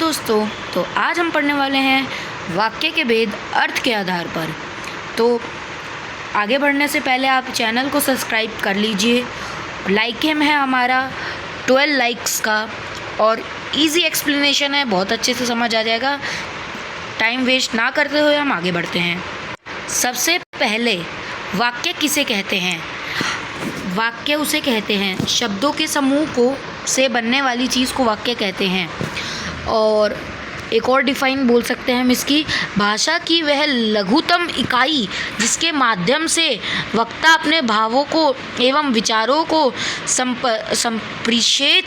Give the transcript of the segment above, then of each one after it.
दोस्तों, तो आज हम पढ़ने वाले हैं वाक्य के भेद अर्थ के आधार पर। तो आगे बढ़ने से पहले आप चैनल को सब्सक्राइब कर लीजिए। लाइक एम है हमारा 12 लाइक्स का और इजी एक्सप्लेनेशन है, बहुत अच्छे से समझ आ जाएगा। टाइम वेस्ट ना करते हुए हम आगे बढ़ते हैं। सबसे पहले वाक्य किसे कहते हैं? वाक्य उसे कहते हैं शब्दों के समूह को से बनने वाली चीज़ को वाक्य कहते हैं। और एक और डिफाइन बोल सकते हैं हम इसकी, भाषा की वह लघुतम इकाई जिसके माध्यम से वक्ता अपने भावों को एवं विचारों को संप्रेषित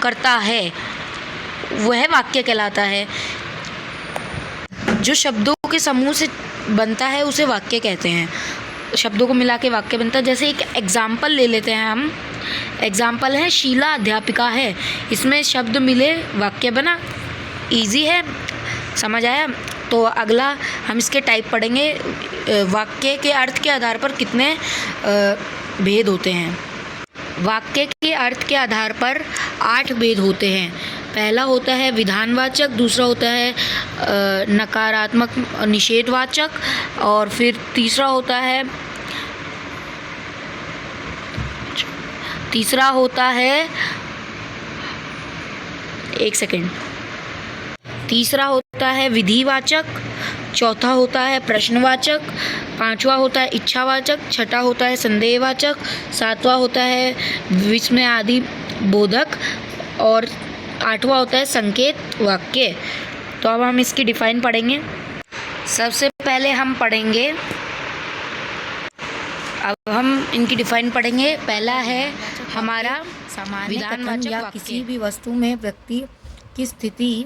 करता है, वह वाक्य कहलाता है। जो शब्दों के समूह से बनता है उसे वाक्य कहते हैं। शब्दों को मिला के वाक्य बनता है। जैसे एक एग्जाम्पल ले लेते हैं हम। एग्जाम्पल है शीला अध्यापिका है, इसमें शब्द मिले वाक्य बना। इजी है, समझ आया? तो अगला हम इसके टाइप पढ़ेंगे। वाक्य के अर्थ के आधार पर कितने भेद होते हैं। वाक्य के अर्थ के आधार पर 8 भेद होते हैं। पहला होता है विधानवाचक, दूसरा होता है नकारात्मक निषेधवाचक, और फिर तीसरा होता है तीसरा होता है विधिवाचक, चौथा होता है प्रश्नवाचक, पांचवा होता है इच्छावाचक, छठा होता है संदेहवाचक, सातवां होता है विस्मय आदि बोधक, और आठवां होता है संकेत वाक्य। तो अब हम इसकी डिफाइन पढ़ेंगे। सबसे पहले हम पढ़ेंगे, अब हम इनकी डिफाइन पढ़ेंगे। पहला है हमारा सामान्य कथन या किसी भी वस्तु में व्यक्ति की स्थिति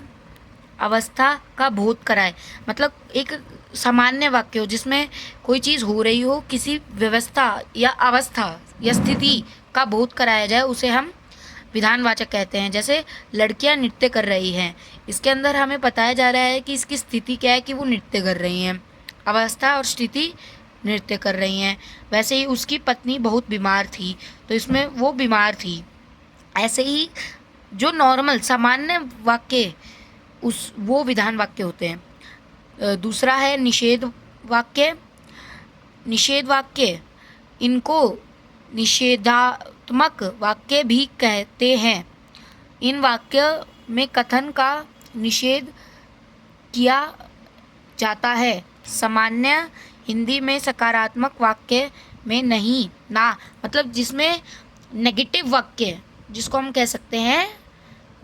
अवस्था का बोध कराए। मतलब एक सामान्य वाक्य हो जिसमें कोई चीज़ हो रही हो, किसी व्यवस्था या अवस्था या स्थिति का बोध कराया जाए, उसे हम विधानवाचक कहते हैं। जैसे लड़कियां नृत्य कर रही हैं, इसके अंदर हमें बताया जा रहा है कि इसकी स्थिति क्या है कि वो नृत्य कर रही हैं, अवस्था और स्थिति नृत्य कर रही हैं। वैसे ही उसकी पत्नी बहुत बीमार थी, तो इसमें वो बीमार थी। ऐसे ही जो नॉर्मल सामान्य वाक्य वो विधान वाक्य होते हैं। दूसरा है निषेध वाक्य, इनको निषेधात्मक वाक्य भी कहते हैं। इन वाक्य में कथन का निषेध किया जाता है। सामान्य हिंदी में सकारात्मक वाक्य में नहीं ना, मतलब जिसमें नेगेटिव वाक्य, जिसको हम कह सकते हैं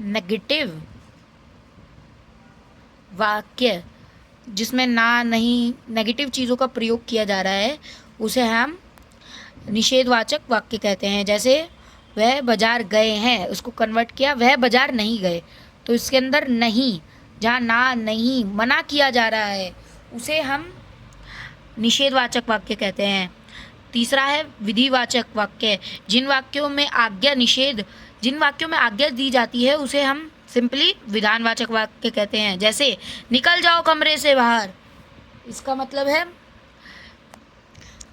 नेगेटिव वाक्य, जिसमें ना नहीं नेगेटिव चीज़ों का प्रयोग किया जा रहा है, उसे हम निषेधवाचक वाक्य कहते हैं। जैसे वह बाजार गए हैं, उसको कन्वर्ट किया वह बाजार नहीं गए, तो इसके अंदर नहीं, जहाँ ना नहीं मना किया जा रहा है, उसे हम निषेधवाचक वाक्य कहते हैं। तीसरा है विधिवाचक वाक्य, जिन वाक्यों में आज्ञा दी जाती है उसे हम सिंपली विधानवाचक वाक्य कहते हैं। जैसे निकल जाओ कमरे से बाहर, इसका मतलब है,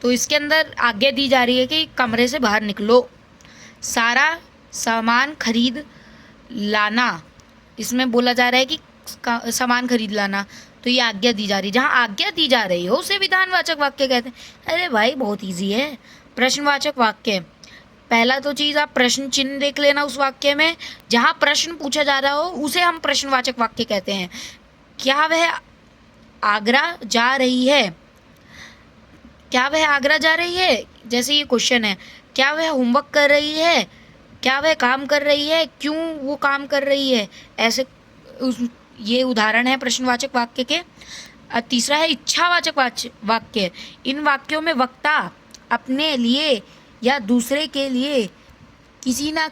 तो इसके अंदर आज्ञा दी जा रही है कि कमरे से बाहर निकलो। सारा सामान खरीद लाना, इसमें बोला जा रहा है कि सामान खरीद लाना, तो ये आज्ञा दी जा रही है। जहाँ आज्ञा दी जा रही हो उसे विधानवाचक वाक्य कहते हैं। अरे भाई बहुत इजी है। प्रश्नवाचक वाक्य, पहला तो चीज़ आप प्रश्न चिन्ह देख लेना उस वाक्य में, जहाँ प्रश्न पूछा जा रहा हो उसे हम प्रश्नवाचक वाक्य कहते हैं। क्या वह आगरा जा रही है? जैसे ये क्वेश्चन है, क्या वह होमवर्क कर रही है? क्या वह काम कर रही है? क्यों वो काम कर रही है? ऐसे ये उदाहरण है प्रश्नवाचक वाक्य के। तीसरा है इच्छावाचक वाक्य, इन वाक्यों में वक्ता अपने लिए या दूसरे के लिए किसी ना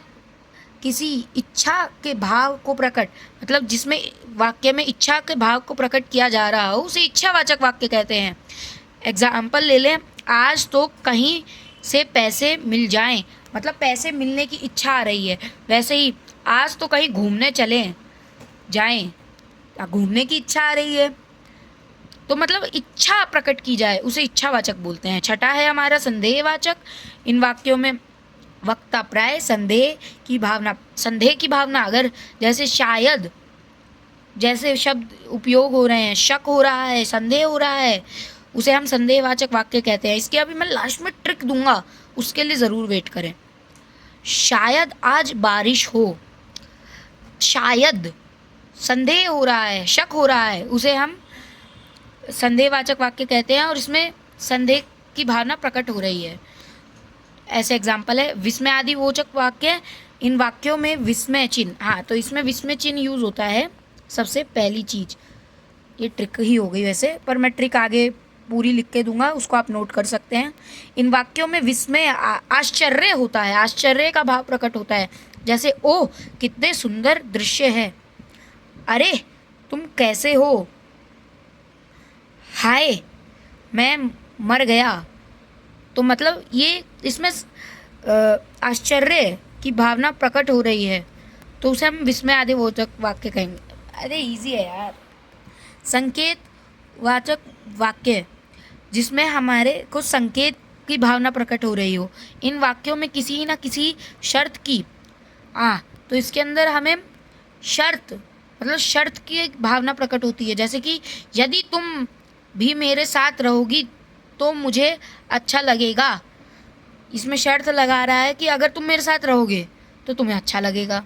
किसी इच्छा के भाव को प्रकट, मतलब जिसमें वाक्य में इच्छा के भाव को प्रकट किया जा रहा हो, उसे इच्छावाचक वाक्य कहते हैं। एग्जाम्पल ले लें, आज तो कहीं से पैसे मिल जाएं, मतलब पैसे मिलने की इच्छा आ रही है। वैसे ही आज तो कहीं घूमने जाएं, घूमने की इच्छा आ रही है, तो मतलब इच्छा प्रकट की जाए, उसे इच्छावाचक बोलते हैं। छठा है हमारा संदेहवाचक, इन वाक्यों में वक्ता प्राय संदेह की भावना, अगर जैसे शायद जैसे शब्द उपयोग हो रहे हैं, शक हो रहा है, संदेह हो रहा है, उसे हम संदेहवाचक वाक्य कहते हैं। इसकी अभी मैं लास्ट में ट्रिक दूंगा, उसके लिए ज़रूर वेट करें। शायद आज बारिश हो, शायद संदेह हो रहा है, शक हो रहा है, उसे हम संदेहवाचक वाक्य कहते हैं और इसमें संदेह की भावना प्रकट हो रही है। ऐसे एग्जाम्पल है विस्मय आदि वाचक वाक्य, इन वाक्यों में विस्मय चिन्ह, हाँ तो इसमें विस्मय चिन्ह यूज होता है सबसे पहली चीज। ये ट्रिक ही हो गई वैसे, पर मैं ट्रिक आगे पूरी लिख के दूंगा, उसको आप नोट कर सकते हैं। इन वाक्यों में विस्मय आश्चर्य होता है, आश्चर्य का भाव प्रकट होता है। जैसे ओह कितने सुंदर दृश्य है, अरे तुम कैसे हो, हाय मैं मर गया। तो मतलब ये इसमें आश्चर्य की भावना प्रकट हो रही है, तो उसे हम विस्मय आदि वाचक वाक्य कहेंगे। अरे इजी है यार। संकेत वाचक वाक्य, जिसमें हमारे को संकेत की भावना प्रकट हो रही हो। इन वाक्यों में किसी न किसी शर्त की, तो इसके अंदर हमें शर्त मतलब शर्त की एक भावना प्रकट होती है। जैसे कि यदि तुम भी मेरे साथ रहोगी तो मुझे अच्छा लगेगा। इसमें शर्त लगा रहा है कि अगर तुम मेरे साथ रहोगे तो तुम्हें अच्छा लगेगा,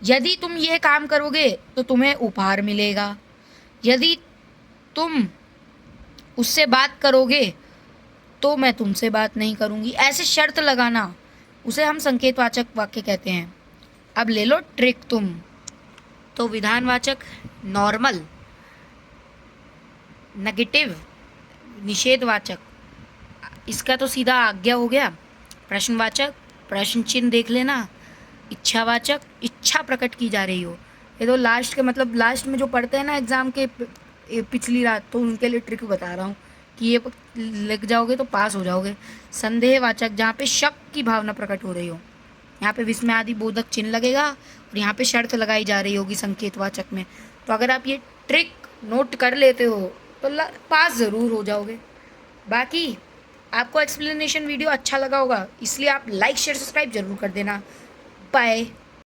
यदि तुम ये काम करोगे तो तुम्हें उपहार मिलेगा, यदि तुम उससे बात करोगे तो मैं तुमसे बात नहीं करूँगी। ऐसे शर्त लगाना, उसे हम संकेतवाचक वाक्य कहते हैं। अब ले लो ट्रिक तुम। तो विधानवाचक नॉर्मल, नेगेटिव निषेधवाचक, इसका तो सीधा आज्ञा हो गया। प्रश्नवाचक प्रश्न चिन्ह देख लेना। इच्छावाचक इच्छा प्रकट की जा रही हो। ये तो लास्ट के मतलब लास्ट में जो पढ़ते हैं ना एग्ज़ाम के पिछली रात, तो उनके लिए ट्रिक बता रहा हूँ कि ये लिख जाओगे तो पास हो जाओगे। संदेहवाचक, जहाँ पे शक की भावना प्रकट हो रही हो, यहाँ पे विस्मय आदि बोधक चिन्ह लगेगा और यहाँ पे शर्त लगाई जा रही होगी संकेतवाचक में। तो अगर आप ये ट्रिक नोट कर लेते हो तो पास ज़रूर हो जाओगे। बाकी आपको एक्सप्लेनेशन वीडियो अच्छा लगा होगा, इसलिए आप लाइक शेयर सब्सक्राइब जरूर कर देना। बाय।